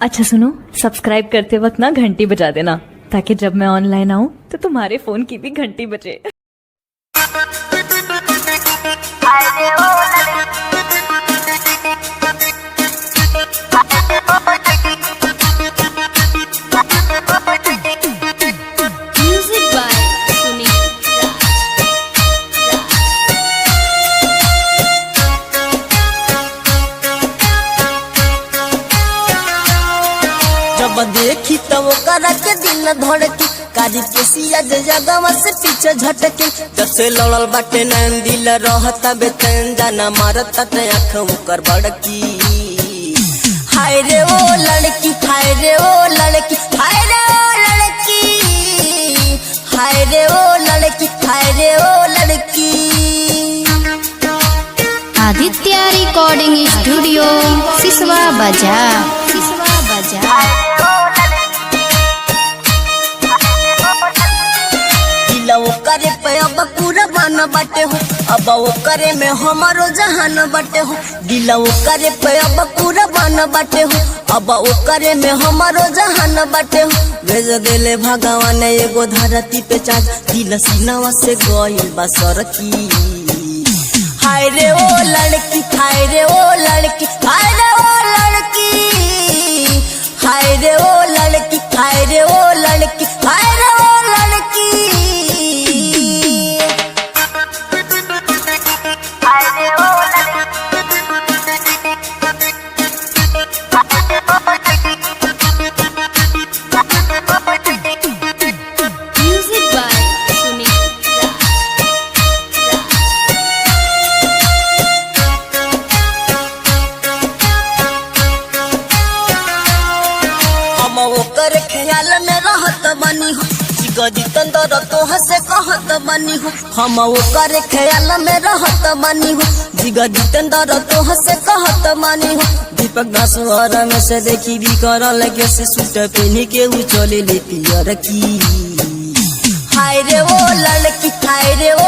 अच्छा सुनो, सब्सक्राइब करते वक्त ना घंटी बजा देना ताकि जब मैं ऑनलाइन आऊँ तो तुम्हारे फोन की भी घंटी बजे। Music by Sunil जब देखी तब करा के दिल धड़की कारी के सिया जगह से पीछे झटके जब से लड़ल बाटे नैन दिल रहता बेचैन जाना मारता ते आँख मुकर बड़की। हाय रे ओ लड़की, हाय रे ओ लड़की, हाय रे ओ लड़की, हाय रे ओ लड़की, हाय रे ओ लड़की। आदित्य रिकॉर्डिंग स्टूडियो सिसवा बाजार। दिलवो करे पे अब पूरा बन बाटे हो, अब वो करे में हमारो जहान बाटे हो। दिलवो करे पे अब पूरा बन बाटे हो, अब वो करे में हमारो जहान बाटे हो। भेज देले भगवान एगो धरती पे चाँद दिल सीनावा से गइल बा सरकी। हाय रे ओ लड़की, हाय रे ओ लड़की, हाय रे ओ लड़की, हाय रे ओ लड़की, हाय रे ओ लड़की, हाय रे ओ लड़की। Music by Sunil हम ओकर ख्याल में रहत बनी हो, जिगदी तंदर तोह से कहत बनी हो। हम ओकर ख्याल में रहत बनी हो, जिगदी तंदर तोह से कहत बनी हो। दीपक दासवर में से देखी भी करल के से सूट पहनी के उ चले ले पियर की। हाय रे ओ लड़की, हाय रे ओ